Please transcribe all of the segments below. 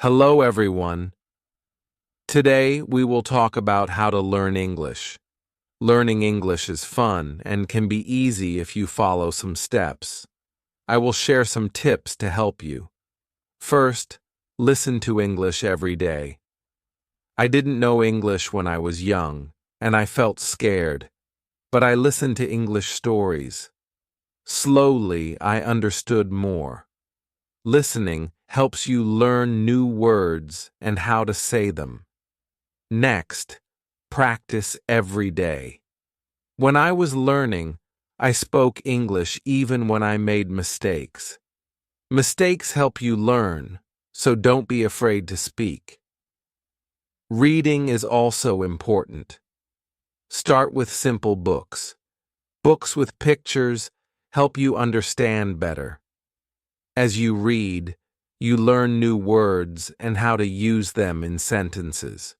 Hello, everyone. Today, we will talk about how to learn English. Learning English is fun and can be easy if you follow some steps. I will share some tips to help you. First, listen to English every day. I didn't know English when I was young, and I felt scared, but I listened to English stories. Slowly, I understood more. Listening helps you learn new words and how to say them. Next, practice every day. When I was learning, I spoke English even when I made mistakes. Mistakes help you learn, so don't be afraid to speak. Reading is also important. Start with simple books. Books with pictures help you understand better. As you read, you learn new words and how to use them in sentences.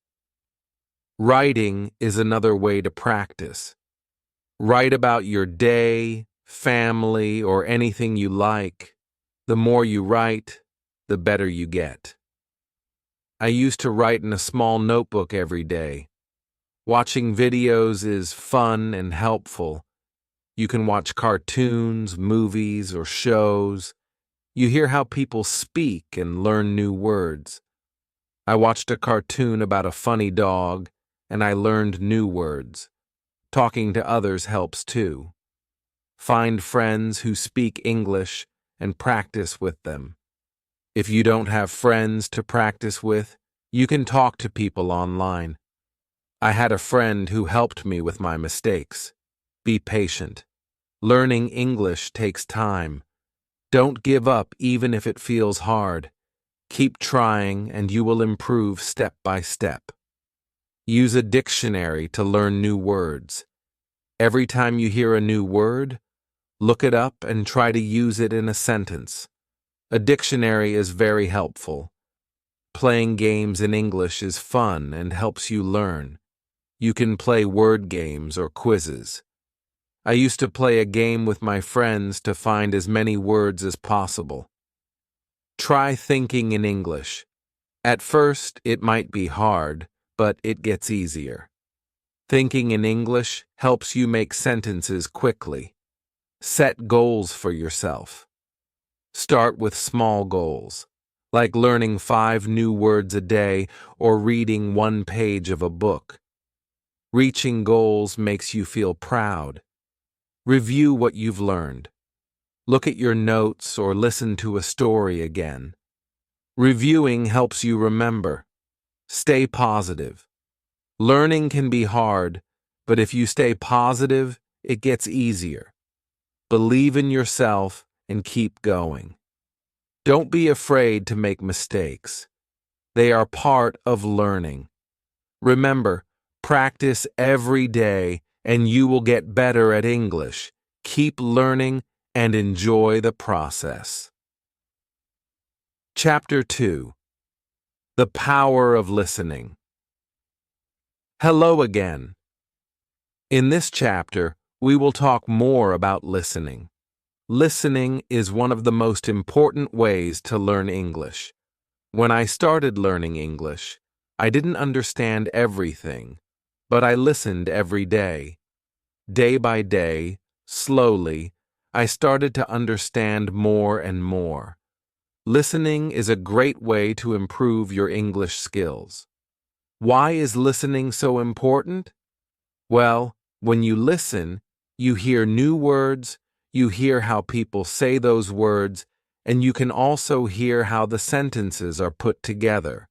Writing is another way to practice. Write about your day, family, or anything you like. The more you write, the better you get. I used to write in a small notebook every day. Watching videos is fun and helpful. You can watch cartoons, movies, or shows. You hear how people speak and learn new words. I watched a cartoon about a funny dog, and I learned new words. Talking to others helps too. Find friends who speak English and practice with them. If you don't have friends to practice with, you can talk to people online. I had a friend who helped me with my mistakes. Be patient. Learning English takes time. Don't give up even if it feels hard. Keep trying and you will improve step by step. Use a dictionary to learn new words. Every time you hear a new word, look it up and try to use it in a sentence. A dictionary is very helpful. Playing games in English is fun and helps you learn. You can play word games or quizzes. I used to play a game with my friends to find as many words as possible. Try thinking in English. At first, it might be hard, but it gets easier. Thinking in English helps you make sentences quickly. Set goals for yourself. Start with small goals, like learning 5 new words a day or reading 1 page of a book. Reaching goals makes you feel proud. Review what you've learned. Look at your notes or listen to a story again. Reviewing helps you remember. Stay positive. Learning can be hard, but if you stay positive, it gets easier. Believe in yourself and keep going. Don't be afraid to make mistakes. They are part of learning. Remember, practice every day and you will get better at English. Keep learning and enjoy the process. Chapter 2. The Power of Listening. Hello again. In this chapter, we will talk more about listening. Listening is one of the most important ways to learn English. When I started learning English, I didn't understand everything, but I listened every day. Day by day, slowly, I started to understand more and more. Listening is a great way to improve your English skills. Why is listening so important? Well, when you listen, you hear new words, you hear how people say those words, and you can also hear how the sentences are put together.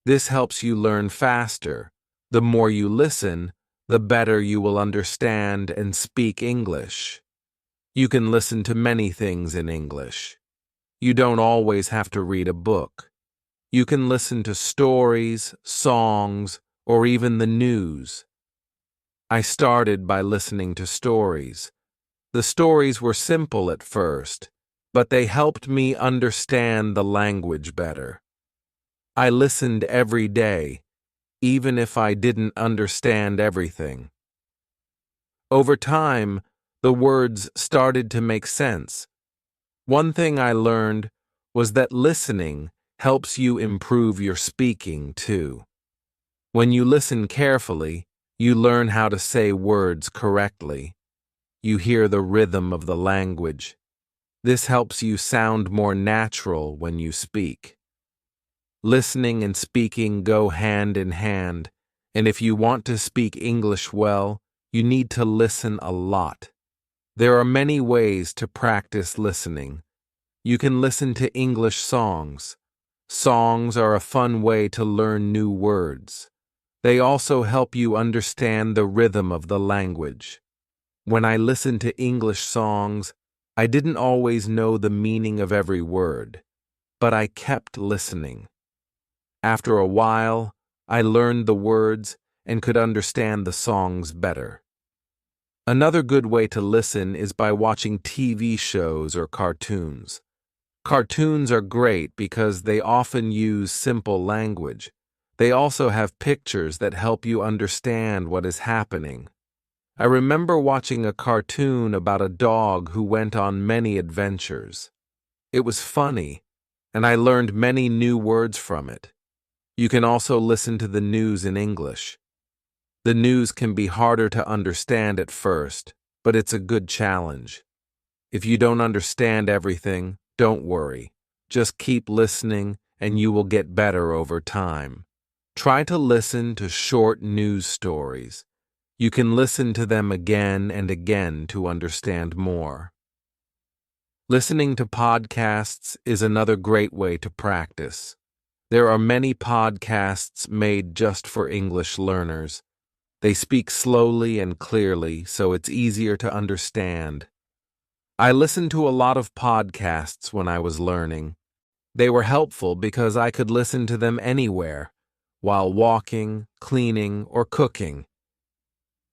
This helps you learn faster. The more you listen, the better you will understand and speak English. You can listen to many things in English. You don't always have to read a book. You can listen to stories, songs, or even the news. I started by listening to stories. The stories were simple at first, but they helped me understand the language better. I listened every day, even if I didn't understand everything. Over time, the words started to make sense. One thing I learned was that listening helps you improve your speaking too. When you listen carefully, you learn how to say words correctly. You hear the rhythm of the language. This helps you sound more natural when you speak. Listening and speaking go hand in hand, and if you want to speak English well, you need to listen a lot. There are many ways to practice listening. You can listen to English songs. Songs are a fun way to learn new words. They also help you understand the rhythm of the language. When I listened to English songs, I didn't always know the meaning of every word, but I kept listening. After a while, I learned the words and could understand the songs better. Another good way to listen is by watching TV shows or cartoons. Cartoons are great because they often use simple language. They also have pictures that help you understand what is happening. I remember watching a cartoon about a dog who went on many adventures. It was funny, and I learned many new words from it. You can also listen to the news in English. The news can be harder to understand at first, but it's a good challenge. If you don't understand everything, don't worry. Just keep listening and you will get better over time. Try to listen to short news stories. You can listen to them again and again to understand more. Listening to podcasts is another great way to practice. There are many podcasts made just for English learners. They speak slowly and clearly, so it's easier to understand. I listened to a lot of podcasts when I was learning. They were helpful because I could listen to them anywhere, while walking, cleaning, or cooking.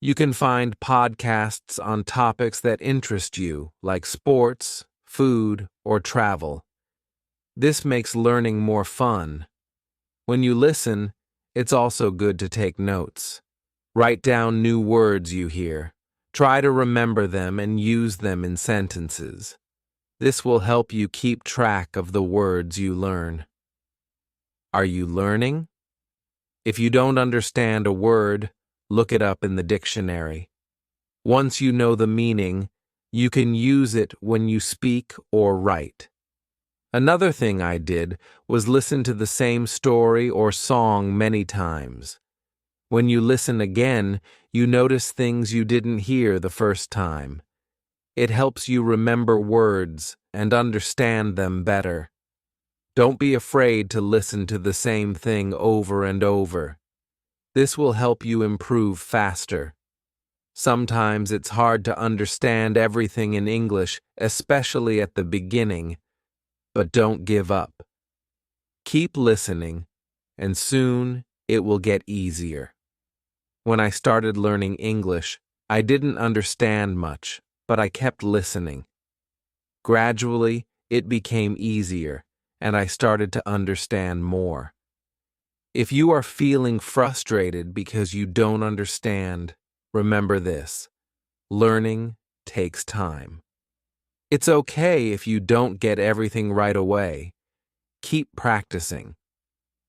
You can find podcasts on topics that interest you, like sports, food, or travel. This makes learning more fun. When you listen, it's also good to take notes. Write down new words you hear. Try to remember them and use them in sentences. This will help you keep track of the words you learn. Are you learning? If you don't understand a word, look it up in the dictionary. Once you know the meaning, you can use it when you speak or write. Another thing I did was listen to the same story or song many times. When you listen again, you notice things you didn't hear the first time. It helps you remember words and understand them better. Don't be afraid to listen to the same thing over and over. This will help you improve faster. Sometimes it's hard to understand everything in English, especially at the beginning, but don't give up. Keep listening, and soon it will get easier. When I started learning English, I didn't understand much, but I kept listening. Gradually, it became easier, and I started to understand more. If you are feeling frustrated because you don't understand, remember this: learning takes time. It's okay if you don't get everything right away. Keep practicing.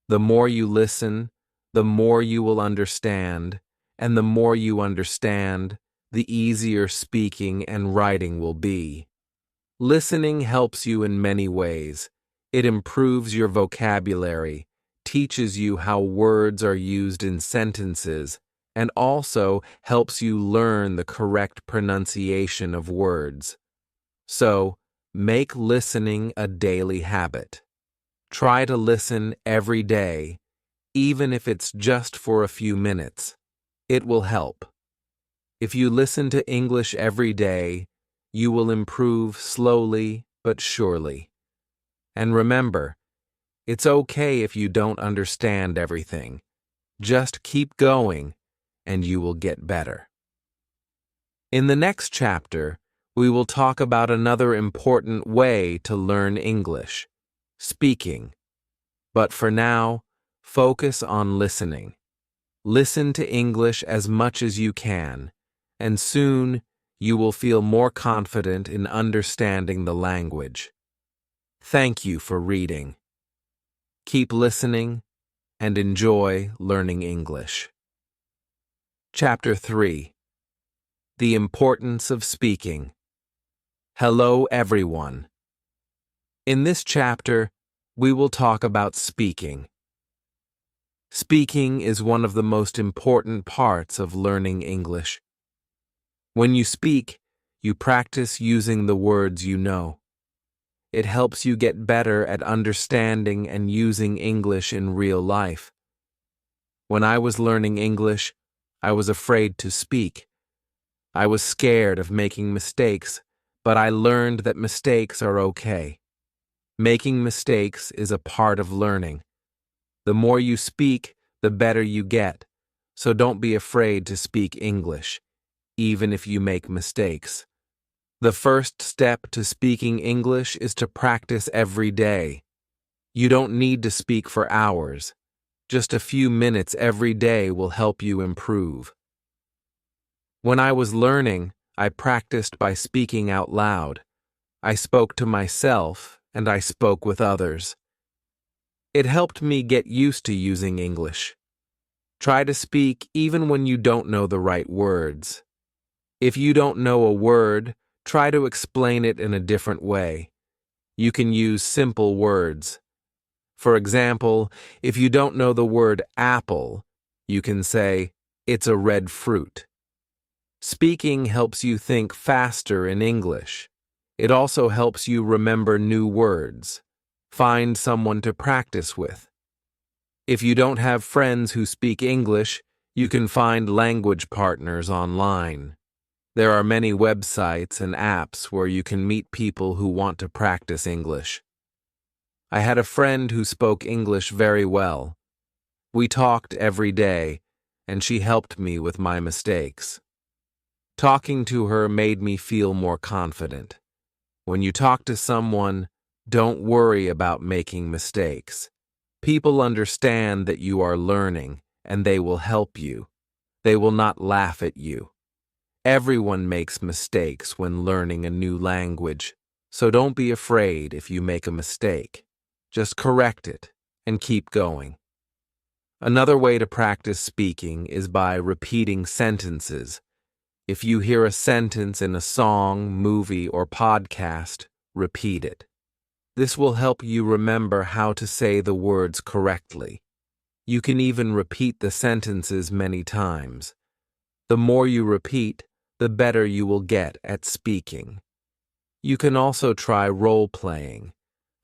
The more you listen, the more you will understand, and the more you understand, the easier speaking and writing will be. Listening helps you in many ways. It improves your vocabulary, teaches you how words are used in sentences, and also helps you learn the correct pronunciation of words. So, make listening a daily habit. Try to listen every day, even if it's just for a few minutes. It will help. If you listen to English every day, you will improve slowly but surely. And remember, it's okay if you don't understand everything. Just keep going, and you will get better. In the next chapter, we will talk about another important way to learn English: speaking. But for now, focus on listening. Listen to English as much as you can, and soon you will feel more confident in understanding the language. Thank you for reading. Keep listening and enjoy learning English. Chapter 3. The Importance of Speaking. Hello, everyone. In this chapter, we will talk about speaking. Speaking is one of the most important parts of learning English. When you speak, you practice using the words you know. It helps you get better at understanding and using English in real life. When I was learning English, I was afraid to speak. I was scared of making mistakes, but I learned that mistakes are okay. Making mistakes is a part of learning. The more you speak, the better you get, so don't be afraid to speak English, even if you make mistakes. The first step to speaking English is to practice every day. You don't need to speak for hours. Just a few minutes every day will help you improve. When I was learning, I practiced by speaking out loud. I spoke to myself, and I spoke with others. It helped me get used to using English. Try to speak even when you don't know the right words. If you don't know a word, try to explain it in a different way. You can use simple words. For example, if you don't know the word apple, you can say, "It's a red fruit." Speaking helps you think faster in English. It also helps you remember new words. Find someone to practice with. If you don't have friends who speak English, you can find language partners online. There are many websites and apps where you can meet people who want to practice English. I had a friend who spoke English very well. We talked every day, and she helped me with my mistakes. Talking to her made me feel more confident. When you talk to someone, don't worry about making mistakes. People understand that you are learning, and they will help you. They will not laugh at you. Everyone makes mistakes when learning a new language, so don't be afraid if you make a mistake. Just correct it and keep going. Another way to practice speaking is by repeating sentences. If you hear a sentence in a song, movie, or podcast, repeat it. This will help you remember how to say the words correctly. You can even repeat the sentences many times. The more you repeat, the better you will get at speaking. You can also try role-playing.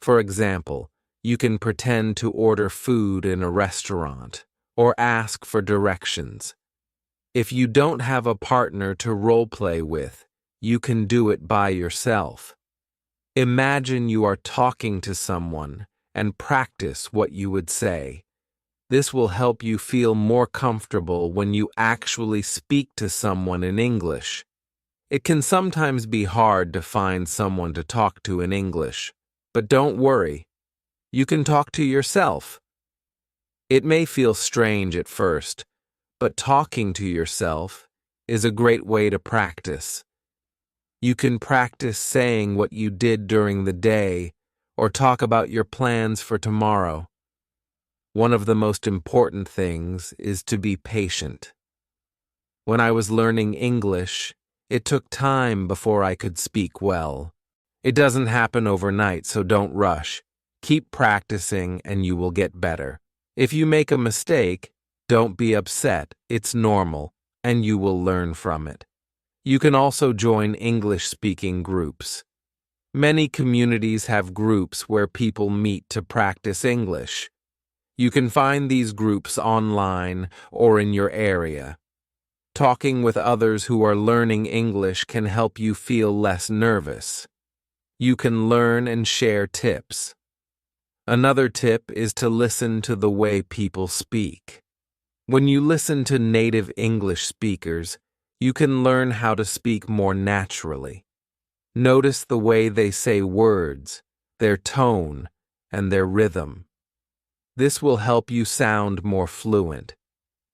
For example, you can pretend to order food in a restaurant or ask for directions. If you don't have a partner to role-play with, you can do it by yourself. Imagine you are talking to someone and practice what you would say. This will help you feel more comfortable when you actually speak to someone in English. It can sometimes be hard to find someone to talk to in English, but don't worry. You can talk to yourself. It may feel strange at first, but talking to yourself is a great way to practice. You can practice saying what you did during the day or talk about your plans for tomorrow. One of the most important things is to be patient. When I was learning English, it took time before I could speak well. It doesn't happen overnight, so don't rush. Keep practicing and you will get better. If you make a mistake, don't be upset. It's normal, and you will learn from it. You can also join English-speaking groups. Many communities have groups where people meet to practice English. You can find these groups online or in your area. Talking with others who are learning English can help you feel less nervous. You can learn and share tips. Another tip is to listen to the way people speak. When you listen to native English speakers, you can learn how to speak more naturally. Notice the way they say words, their tone, and their rhythm. This will help you sound more fluent.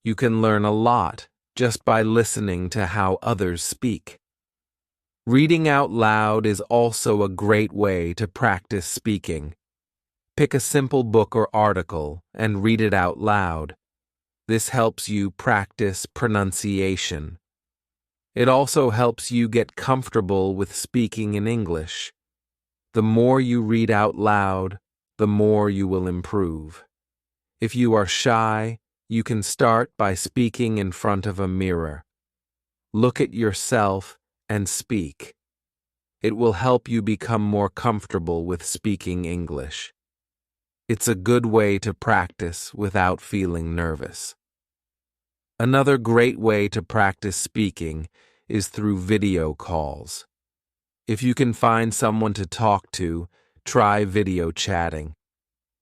You can learn a lot just by listening to how others speak. Reading out loud is also a great way to practice speaking. Pick a simple book or article and read it out loud. This helps you practice pronunciation. It also helps you get comfortable with speaking in English. The more you read out loud, the more you will improve. If you are shy, you can start by speaking in front of a mirror. Look at yourself and speak. It will help you become more comfortable with speaking English. It's a good way to practice without feeling nervous. Another great way to practice speaking is through video calls. If you can find someone to talk to, try video chatting.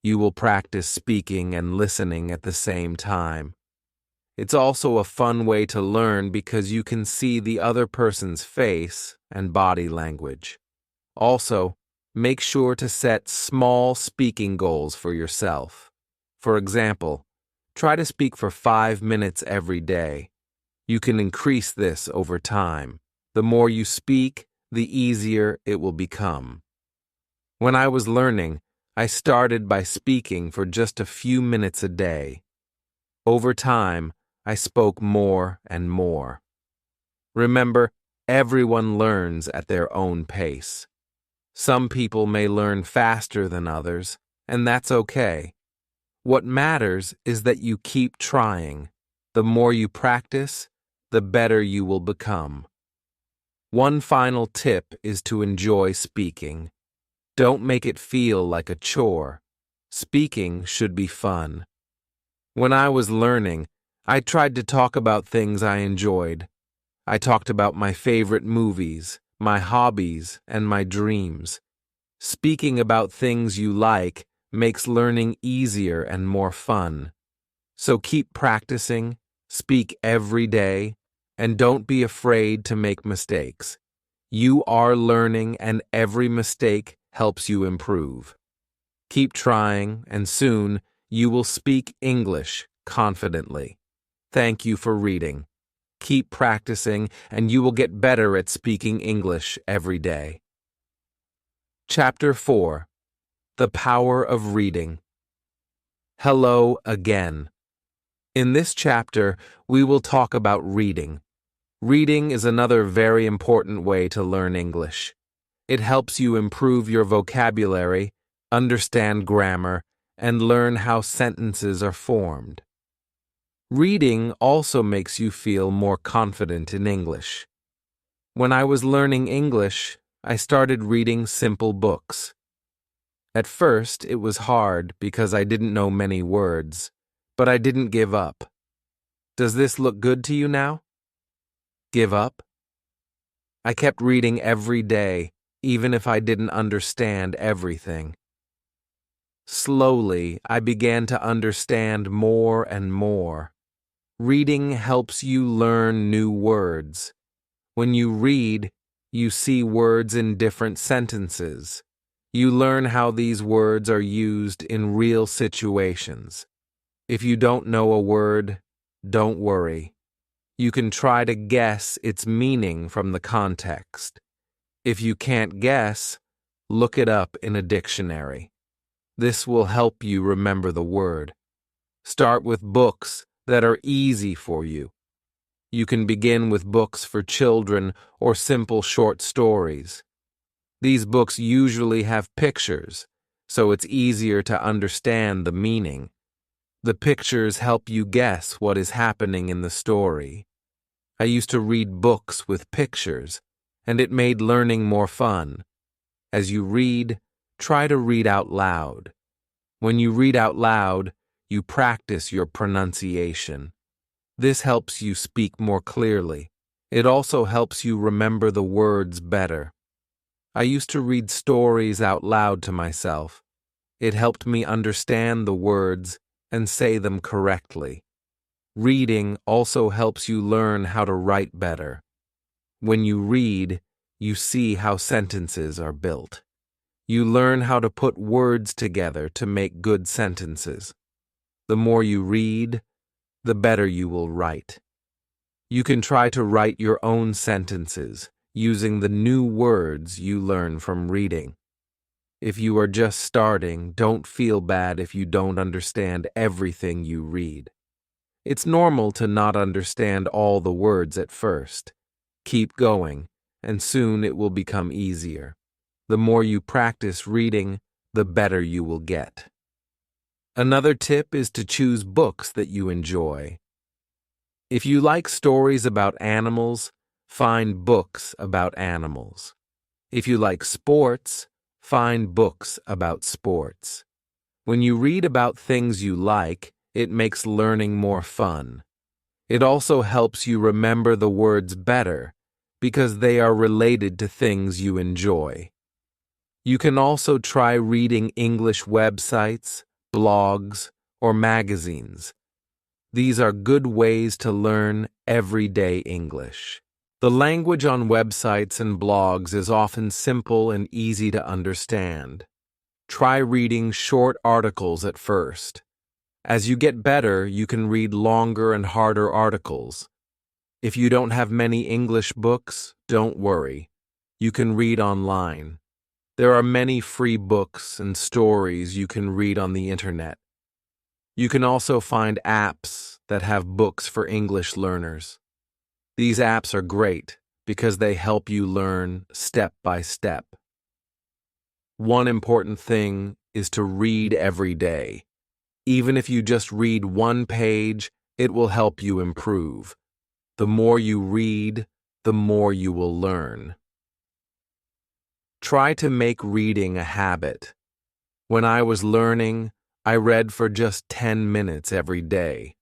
You will practice speaking and listening at the same time. It's also a fun way to learn because you can see the other person's face and body language. Also, make sure to set small speaking goals for yourself. For example, try to speak for 5 minutes every day. You can increase this over time. The more you speak, the easier it will become. When I was learning, I started by speaking for just a few minutes a day. Over time, I spoke more and more. Remember, everyone learns at their own pace. Some people may learn faster than others, and that's okay. What matters is that you keep trying. The more you practice, the better you will become. One final tip is to enjoy speaking. Don't make it feel like a chore. Speaking should be fun. When I was learning, I tried to talk about things I enjoyed. I talked about my favorite movies, my hobbies, and my dreams. Speaking about things you like makes learning easier and more fun. So keep practicing, speak every day, and don't be afraid to make mistakes. You are learning, and every mistake helps you improve. Keep trying, and soon you will speak English confidently. Thank you for reading. Keep practicing, and you will get better at speaking English every day. Chapter 4. The Power of Reading. Hello again. In this chapter, we will talk about reading. Reading is another very important way to learn English. It helps you improve your vocabulary, understand grammar, and learn how sentences are formed. Reading also makes you feel more confident in English. When I was learning English, I started reading simple books. At first, it was hard because I didn't know many words, but I didn't give up. Does this look good to you now? Give up? I kept reading every day, even if I didn't understand everything. Slowly, I began to understand more and more. Reading helps you learn new words. When you read, you see words in different sentences. You learn how these words are used in real situations. If you don't know a word, don't worry. You can try to guess its meaning from the context. If you can't guess, look it up in a dictionary. This will help you remember the word. Start with books that are easy for you. You can begin with books for children or simple short stories. These books usually have pictures, so it's easier to understand the meaning. The pictures help you guess what is happening in the story. I used to read books with pictures, and it made learning more fun. As you read, try to read out loud. When you read out loud, you practice your pronunciation. This helps you speak more clearly. It also helps you remember the words better. I used to read stories out loud to myself. It helped me understand the words and say them correctly. Reading also helps you learn how to write better. When you read, you see how sentences are built. You learn how to put words together to make good sentences. The more you read, the better you will write. You can try to write your own sentences using the new words you learn from reading. If you are just starting, don't feel bad if you don't understand everything you read. It's normal to not understand all the words at first. Keep going, and soon it will become easier. The more you practice reading, the better you will get. Another tip is to choose books that you enjoy. If you like stories about animals, find books about animals. If you like sports, find books about sports. When you read about things you like, it makes learning more fun. It also helps you remember the words better because they are related to things you enjoy. You can also try reading English websites, blogs, or magazines. These are good ways to learn everyday English. The language on websites and blogs is often simple and easy to understand. Try reading short articles at first. As you get better, you can read longer and harder articles. If you don't have many English books, don't worry. You can read online. There are many free books and stories you can read on the internet. You can also find apps that have books for English learners. These apps are great because they help you learn step by step. One important thing is to read every day. Even if you just read one page, it will help you improve. The more you read, the more you will learn. Try to make reading a habit. When I was learning, I read for just 10 minutes every day.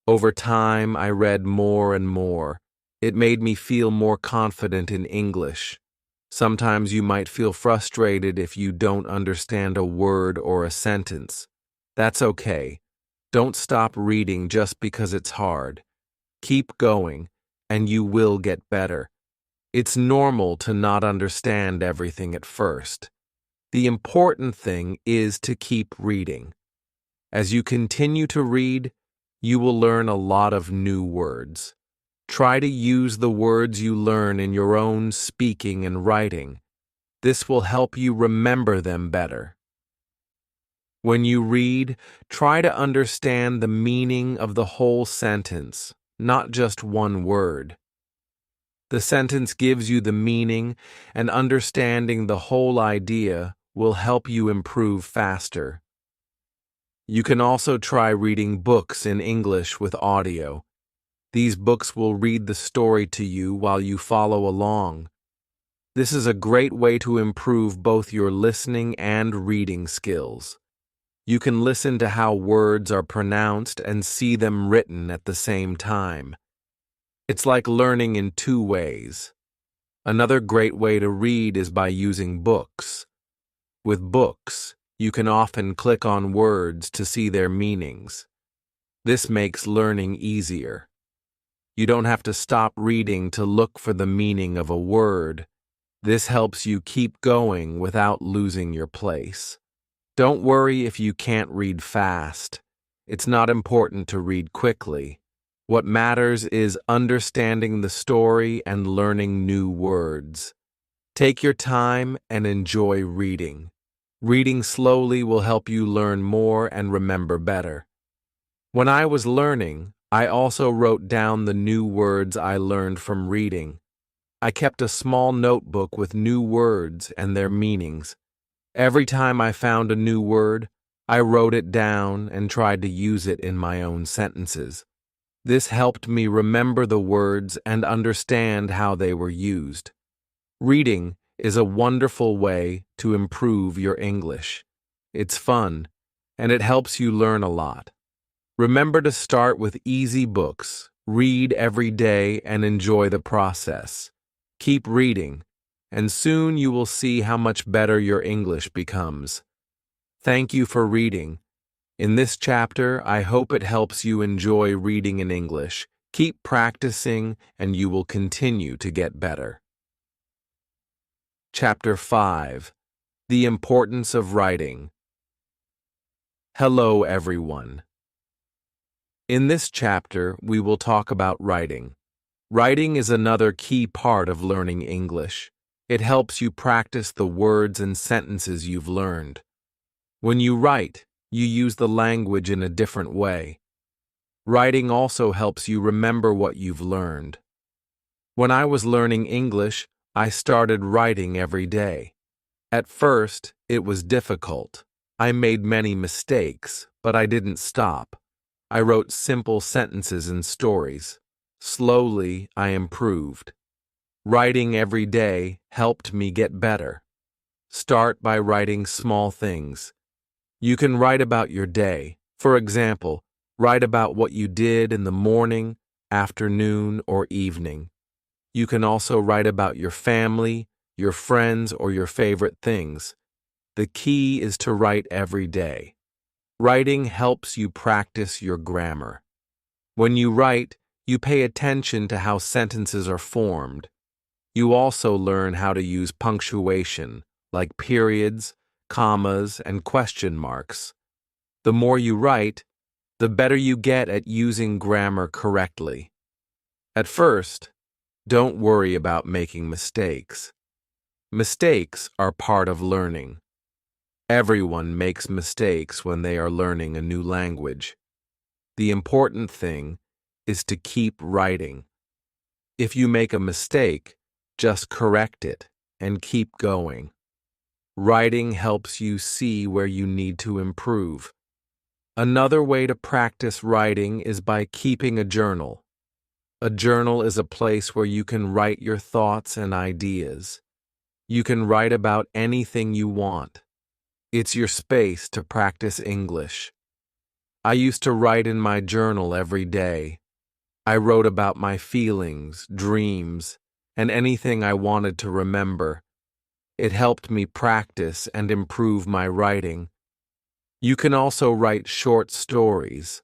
Over time, I read more and more. It made me feel more confident in English. Sometimes you might feel frustrated if you don't understand a word or a sentence. That's okay. Don't stop reading just because it's hard. Keep going, and you will get better. It's normal to not understand everything at first. The important thing is to keep reading. As you continue to read, you will learn a lot of new words. Try to use the words you learn in your own speaking and writing. This will help you remember them better. When you read, try to understand the meaning of the whole sentence, not just one word. The sentence gives you the meaning, and understanding the whole idea will help you improve faster. You can also try reading books in English with audio. These books will read the story to you while you follow along. This is a great way to improve both your listening and reading skills. You can listen to how words are pronounced and see them written at the same time. It's like learning in two ways. Another great way to read is by using books. With books, you can often click on words to see their meanings. This makes learning easier. You don't have to stop reading to look for the meaning of a word. This helps you keep going without losing your place. Don't worry if you can't read fast. It's not important to read quickly. What matters is understanding the story and learning new words. Take your time and enjoy reading. Reading slowly will help you learn more and remember better. When I was learning, I also wrote down the new words I learned from reading. I kept a small notebook with new words and their meanings. Every time I found a new word, I wrote it down and tried to use it in my own sentences. This helped me remember the words and understand how they were used. Reading is a wonderful way to improve your English. It's fun, and it helps you learn a lot. Remember to start with easy books, read every day, and enjoy the process. Keep reading, and soon you will see how much better your English becomes. Thank you for reading. In this chapter, I hope it helps you enjoy reading in English. Keep practicing, and you will continue to get better. Chapter 5. The Importance of Writing. Hello, everyone. In this chapter, we will talk about writing. Writing is another key part of learning English. It helps you practice the words and sentences you've learned. When you write, you use the language in a different way. Writing also helps you remember what you've learned. When I was learning English, I started writing every day. At first, it was difficult. I made many mistakes, but I didn't stop. I wrote simple sentences and stories. Slowly, I improved. Writing every day helped me get better. Start by writing small things. You can write about your day. For example, write about what you did in the morning, afternoon, or evening. You can also write about your family, your friends, or your favorite things. The key is to write every day. Writing helps you practice your grammar. When you write, you pay attention to how sentences are formed. You also learn how to use punctuation, like periods, commas, and question marks. The more you write, the better you get at using grammar correctly. At first, don't worry about making mistakes. Mistakes are part of learning. Everyone makes mistakes when they are learning a new language. The important thing is to keep writing. If you make a mistake, just correct it and keep going. Writing helps you see where you need to improve. Another way to practice writing is by keeping a journal. A journal is a place where you can write your thoughts and ideas. You can write about anything you want. It's your space to practice English. I used to write in my journal every day. I wrote about my feelings, dreams, and anything I wanted to remember. It helped me practice and improve my writing. You can also write short stories.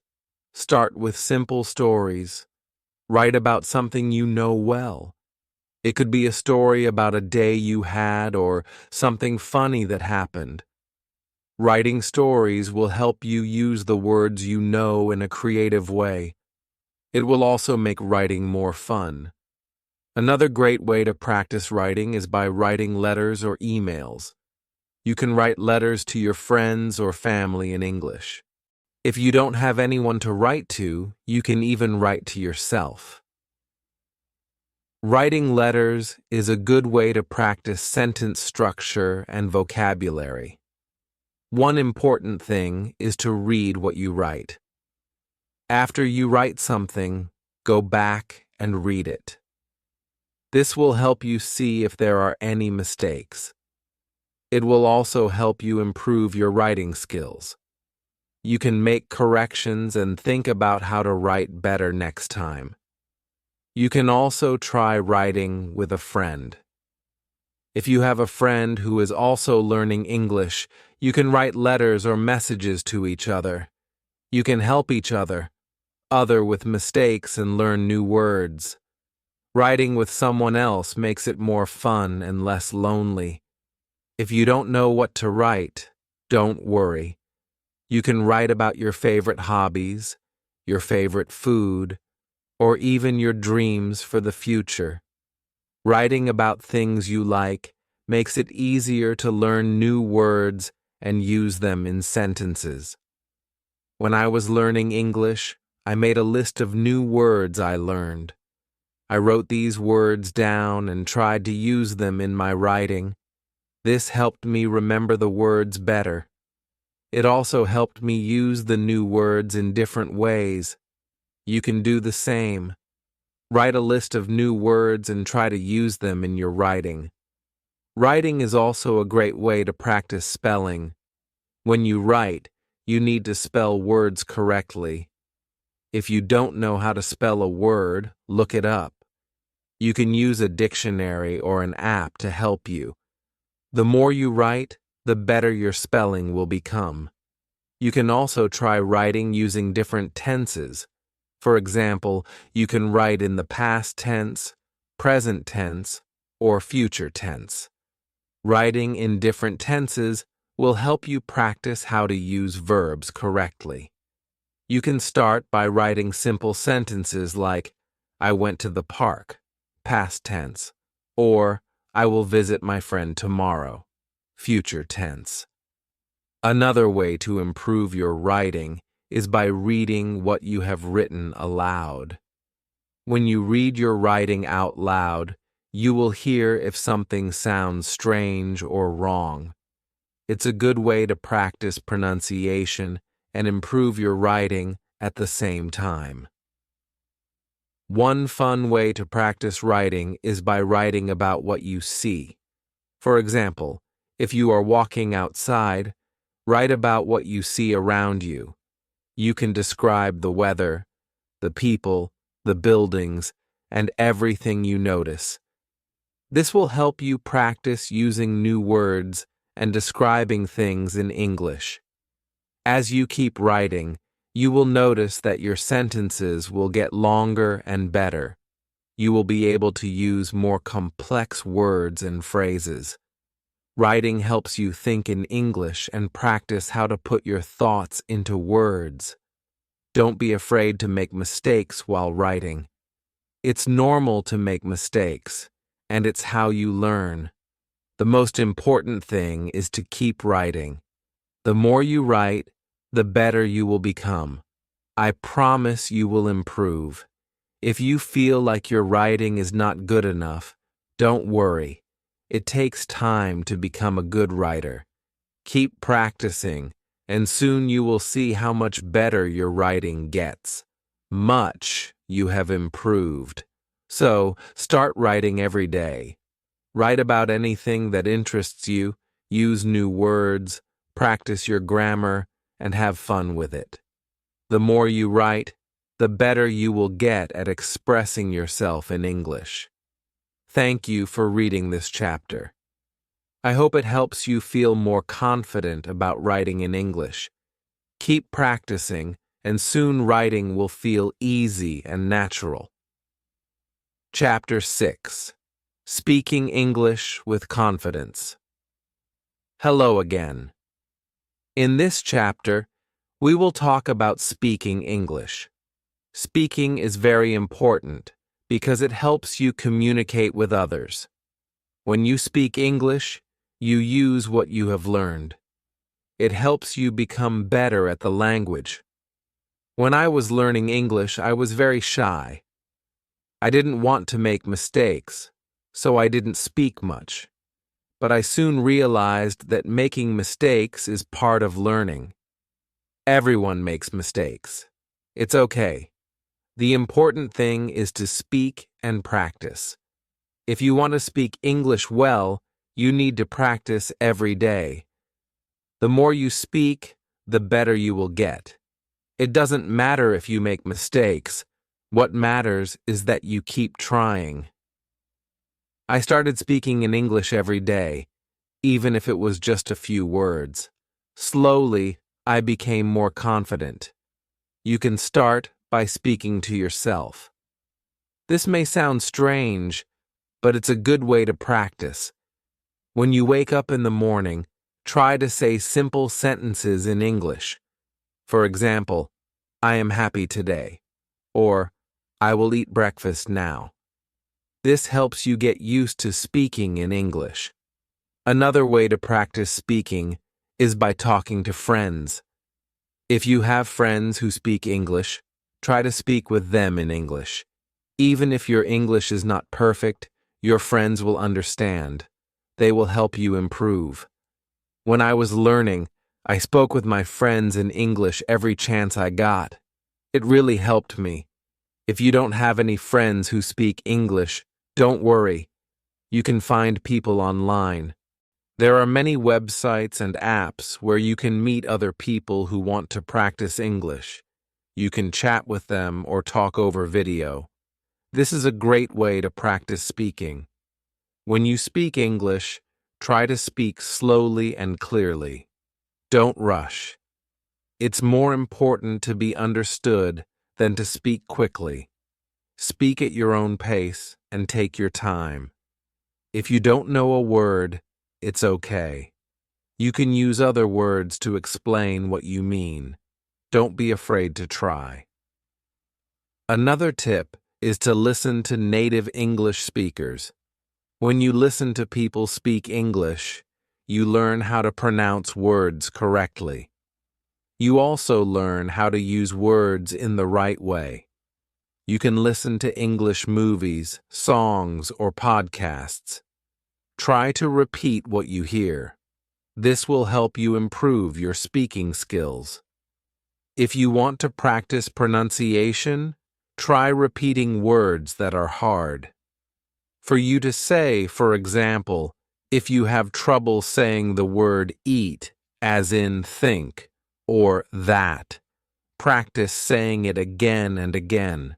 Start with simple stories. Write about something you know well. It could be a story about a day you had or something funny that happened. Writing stories will help you use the words you know in a creative way. It will also make writing more fun. Another great way to practice writing is by writing letters or emails. You can write letters to your friends or family in English. If you don't have anyone to write to, you can even write to yourself. Writing letters is a good way to practice sentence structure and vocabulary. One important thing is to read what you write. After you write something, go back and read it. This will help you see if there are any mistakes. It will also help you improve your writing skills. You can make corrections and think about how to write better next time. You can also try writing with a friend. If you have a friend who is also learning English, you can write letters or messages to each other. You can help each other with mistakes and learn new words. Writing with someone else makes it more fun and less lonely. If you don't know what to write, don't worry. You can write about your favorite hobbies, your favorite food, or even your dreams for the future. Writing about things you like makes it easier to learn new words and use them in sentences. When I was learning English, I made a list of new words I learned. I wrote these words down and tried to use them in my writing. This helped me remember the words better. It also helped me use the new words in different ways. You can do the same. Write a list of new words and try to use them in your writing. Writing is also a great way to practice spelling. When you write, you need to spell words correctly. If you don't know how to spell a word, look it up. You can use a dictionary or an app to help you. The more you write, the better your spelling will become. You can also try writing using different tenses. For example, you can write in the past tense, present tense, or future tense. Writing in different tenses will help you practice how to use verbs correctly. You can start by writing simple sentences like, I went to the park, past tense, or I will visit my friend tomorrow. Future tense. Another way to improve your writing is by reading what you have written aloud. When you read your writing out loud, you will hear if something sounds strange or wrong. It's a good way to practice pronunciation and improve your writing at the same time. One fun way to practice writing is by writing about what you see. For example, if you are walking outside, write about what you see around you. You can describe the weather, the people, the buildings, and everything you notice. This will help you practice using new words and describing things in English. As you keep writing, you will notice that your sentences will get longer and better. You will be able to use more complex words and phrases. Writing helps you think in English and practice how to put your thoughts into words. Don't be afraid to make mistakes while writing. It's normal to make mistakes, and it's how you learn. The most important thing is to keep writing. The more you write, the better you will become. I promise you will improve. If you feel like your writing is not good enough, don't worry. It takes time to become a good writer. Keep practicing, and soon you will see how much better your writing gets. Much you have improved. So, start writing every day. Write about anything that interests you, use new words, practice your grammar, and have fun with it. The more you write, the better you will get at expressing yourself in English. Thank you for reading this chapter. I hope it helps you feel more confident about writing in English. Keep practicing, and soon writing will feel easy and natural. Chapter 6. Speaking English with Confidence. Hello again. In this chapter, we will talk about speaking English. Speaking is very important because it helps you communicate with others. When you speak English, you use what you have learned. It helps you become better at the language. When I was learning English, I was very shy. I didn't want to make mistakes, so I didn't speak much. But I soon realized that making mistakes is part of learning. Everyone makes mistakes. It's okay. The important thing is to speak and practice. If you want to speak English well, you need to practice every day. The more you speak, the better you will get. It doesn't matter if you make mistakes. What matters is that you keep trying. I started speaking in English every day, even if it was just a few words. Slowly, I became more confident. You can start by speaking to yourself. This may sound strange, but it's a good way to practice. When you wake up in the morning, try to say simple sentences in English. For example, I am happy today, or I will eat breakfast now. This helps you get used to speaking in English. Another way to practice speaking is by talking to friends. If you have friends who speak English, try to speak with them in English. Even if your English is not perfect, your friends will understand. They will help you improve. When I was learning, I spoke with my friends in English every chance I got. It really helped me. If you don't have any friends who speak English, don't worry. You can find people online. There are many websites and apps where you can meet other people who want to practice English. You can chat with them or talk over video. This is a great way to practice speaking. When you speak English, try to speak slowly and clearly. Don't rush. It's more important to be understood than to speak quickly. Speak at your own pace and take your time. If you don't know a word, it's okay. You can use other words to explain what you mean. Don't be afraid to try. Another tip is to listen to native English speakers. When you listen to people speak English, you learn how to pronounce words correctly. You also learn how to use words in the right way. You can listen to English movies, songs, or podcasts. Try to repeat what you hear. This will help you improve your speaking skills. If you want to practice pronunciation, try repeating words that are hard. For you to say, for example, if you have trouble saying the word eat, as in think, or that, practice saying it again and again.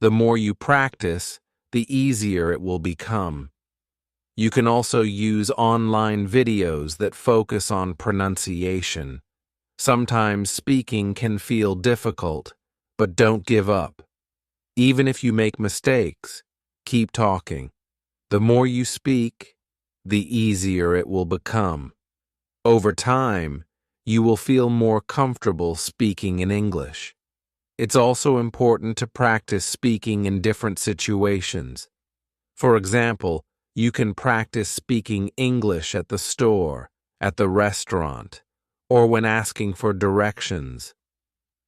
The more you practice, the easier it will become. You can also use online videos that focus on pronunciation. Sometimes speaking can feel difficult, but don't give up. Even if you make mistakes, keep talking. The more you speak, the easier it will become. Over time, you will feel more comfortable speaking in English. It's also important to practice speaking in different situations. For example, you can practice speaking English at the store, at the restaurant, or when asking for directions.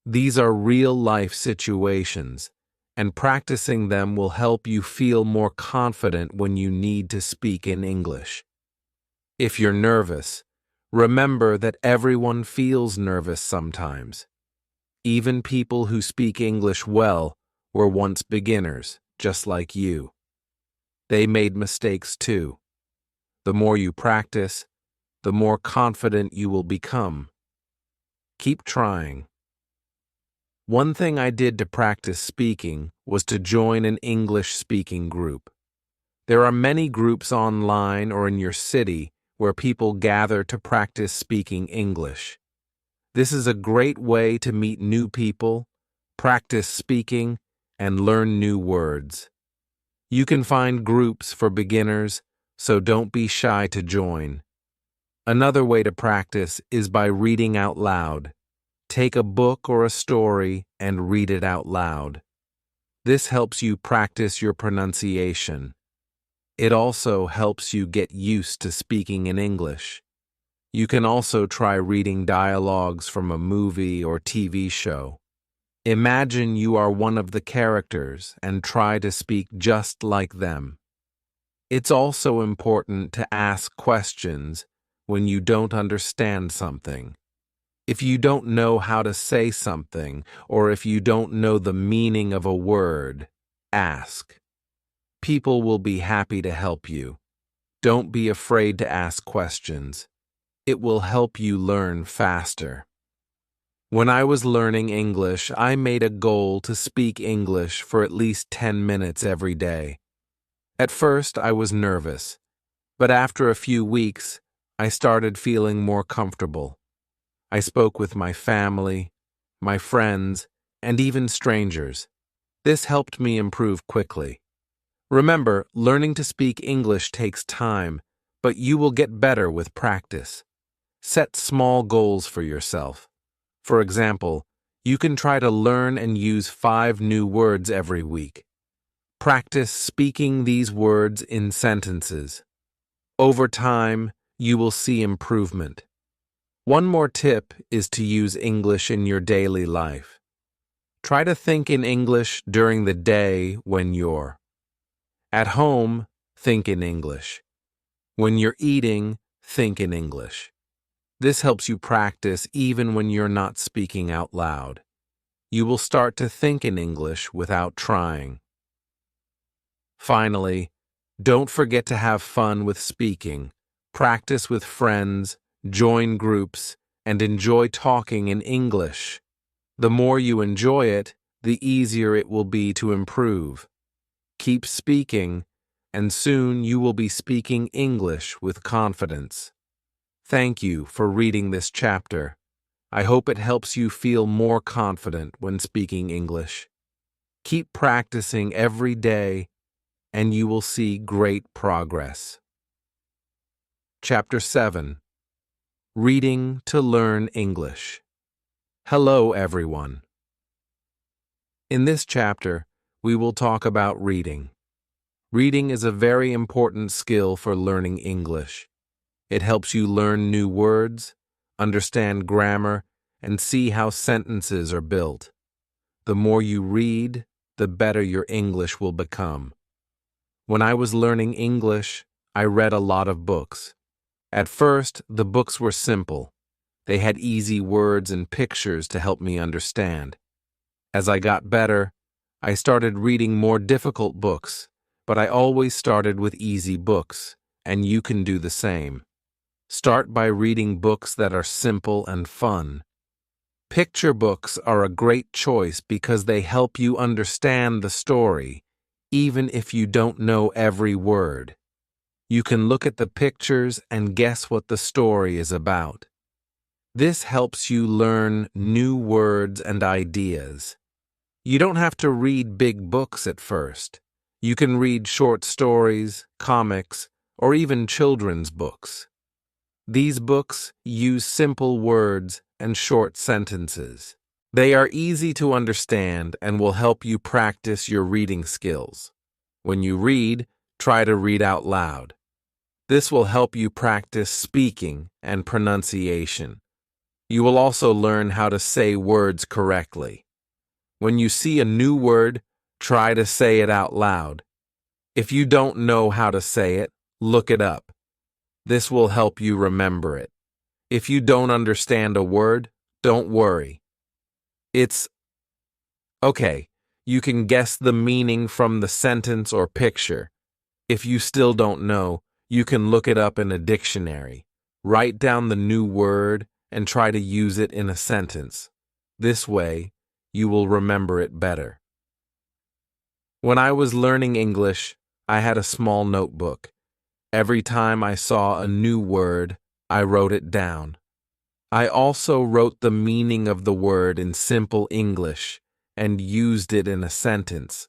These are real-life situations, and practicing them will help you feel more confident when you need to speak in English. If you're nervous, remember that everyone feels nervous sometimes. Even people who speak English well were once beginners, just like you. They made mistakes too. The more you practice, the more confident you will become. Keep trying. One thing I did to practice speaking was to join an English-speaking group. There are many groups online or in your city where people gather to practice speaking English. This is a great way to meet new people, practice speaking, and learn new words. You can find groups for beginners, so don't be shy to join. Another way to practice is by reading out loud. Take a book or a story and read it out loud. This helps you practice your pronunciation. It also helps you get used to speaking in English. You can also try reading dialogues from a movie or TV show. Imagine you are one of the characters and try to speak just like them. It's also important to ask questions when you don't understand something. If you don't know how to say something, or if you don't know the meaning of a word, ask. People will be happy to help you. Don't be afraid to ask questions. It will help you learn faster. When I was learning English, I made a goal to speak English for at least 10 minutes every day. At first, I was nervous, but after a few weeks, I started feeling more comfortable. I spoke with my family, my friends, and even strangers. This helped me improve quickly. Remember, learning to speak English takes time, but you will get better with practice. Set small goals for yourself. For example, you can try to learn and use 5 new words every week. Practice speaking these words in sentences. Over time, you will see improvement. One more tip is to use English in your daily life. Try to think in English during the day when you're at home, think in English. When you're eating, think in English. This helps you practice even when you're not speaking out loud. You will start to think in English without trying. Finally, don't forget to have fun with speaking. Practice with friends, join groups, and enjoy talking in English. The more you enjoy it, the easier it will be to improve. Keep speaking, and soon you will be speaking English with confidence. Thank you for reading this chapter. I hope it helps you feel more confident when speaking English. Keep practicing every day, and you will see great progress. Chapter 7. Reading to Learn English. Hello, everyone. In this chapter, we will talk about reading. Reading is a very important skill for learning English. It helps you learn new words, understand grammar, and see how sentences are built. The more you read, the better your English will become. When I was learning English, I read a lot of books. At first, the books were simple. They had easy words and pictures to help me understand. As I got better, I started reading more difficult books, but I always started with easy books, and you can do the same. Start by reading books that are simple and fun. Picture books are a great choice because they help you understand the story, even if you don't know every word. You can look at the pictures and guess what the story is about. This helps you learn new words and ideas. You don't have to read big books at first. You can read short stories, comics, or even children's books. These books use simple words and short sentences. They are easy to understand and will help you practice your reading skills. When you read, try to read out loud. This will help you practice speaking and pronunciation. You will also learn how to say words correctly. When you see a new word, try to say it out loud. If you don't know how to say it, look it up. This will help you remember it. If you don't understand a word, don't worry. It's okay. You can guess the meaning from the sentence or picture. If you still don't know, you can look it up in a dictionary. Write down the new word and try to use it in a sentence. This way, you will remember it better. When I was learning English, I had a small notebook. Every time I saw a new word, I wrote it down. I also wrote the meaning of the word in simple English and used it in a sentence.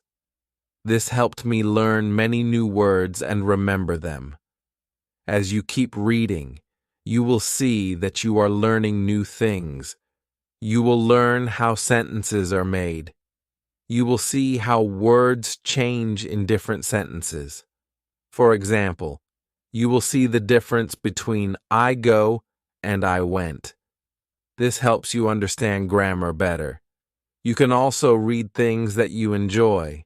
This helped me learn many new words and remember them. As you keep reading, you will see that you are learning new things. You will learn how sentences are made. You will see how words change in different sentences. For example, you will see the difference between I go and I went. This helps you understand grammar better. You can also read things that you enjoy.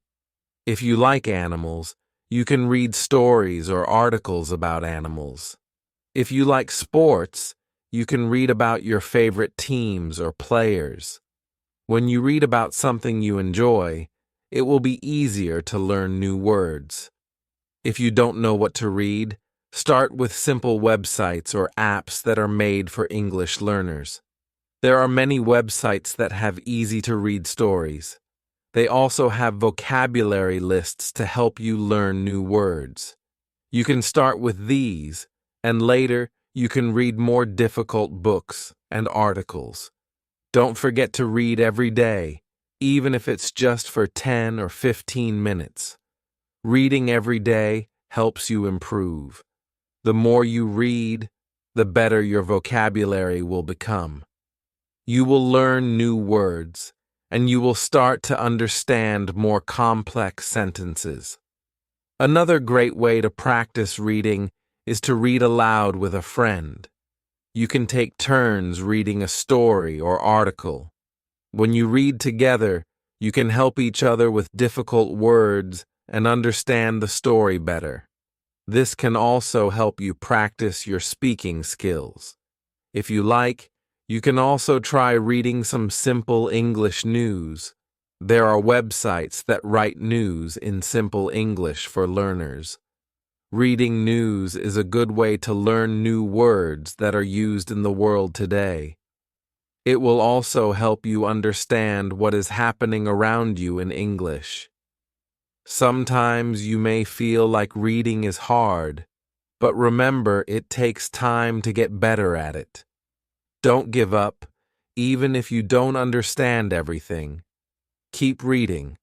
If you like animals, you can read stories or articles about animals. If you like sports, you can read about your favorite teams or players. When you read about something you enjoy, it will be easier to learn new words. If you don't know what to read, start with simple websites or apps that are made for English learners. There are many websites that have easy-to-read stories. They also have vocabulary lists to help you learn new words. You can start with these, and later you can read more difficult books and articles. Don't forget to read every day, even if it's just for 10 or 15 minutes. Reading every day helps you improve. The more you read, the better your vocabulary will become. You will learn new words, and you will start to understand more complex sentences. Another great way to practice reading is to read aloud with a friend. You can take turns reading a story or article. When you read together, you can help each other with difficult words and understand the story better. This can also help you practice your speaking skills. If you like, you can also try reading some simple English news. There are websites that write news in simple English for learners. Reading news is a good way to learn new words that are used in the world today. It will also help you understand what is happening around you in English. Sometimes you may feel like reading is hard, but remember it takes time to get better at it. Don't give up, even if you don't understand everything. Keep reading.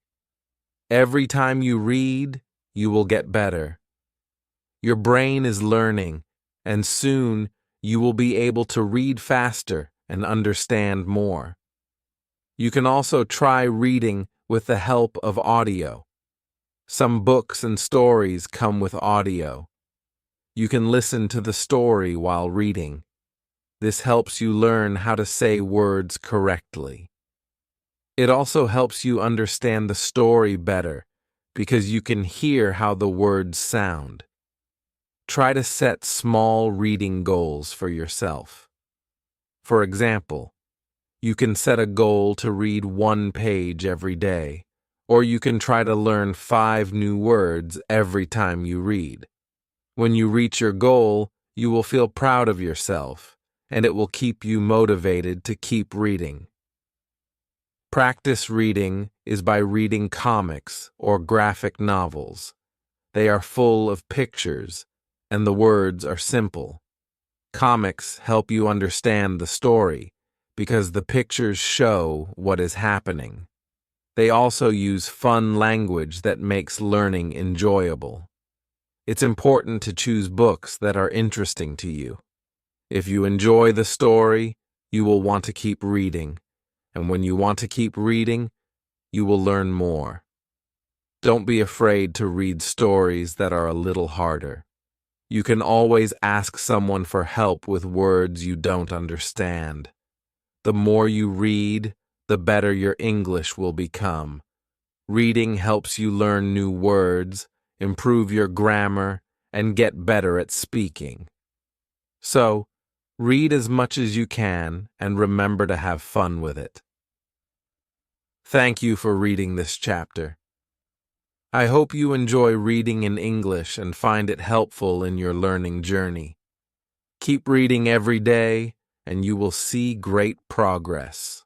Every time you read, you will get better. Your brain is learning, and soon you will be able to read faster and understand more. You can also try reading with the help of audio. Some books and stories come with audio. You can listen to the story while reading. This helps you learn how to say words correctly. It also helps you understand the story better because you can hear how the words sound. Try to set small reading goals for yourself. For example, you can set a goal to read 1 page every day, or you can try to learn 5 new words every time you read. When you reach your goal, you will feel proud of yourself, and it will keep you motivated to keep reading. Practice reading is by reading comics or graphic novels. They are full of pictures, and the words are simple. Comics help you understand the story because the pictures show what is happening. They also use fun language that makes learning enjoyable. It's important to choose books that are interesting to you. If you enjoy the story, you will want to keep reading. And when you want to keep reading, you will learn more. Don't be afraid to read stories that are a little harder. You can always ask someone for help with words you don't understand. The more you read, the better your English will become. Reading helps you learn new words, improve your grammar, and get better at speaking. So, read as much as you can and remember to have fun with it. Thank you for reading this chapter. I hope you enjoy reading in English and find it helpful in your learning journey. Keep reading every day, and you will see great progress.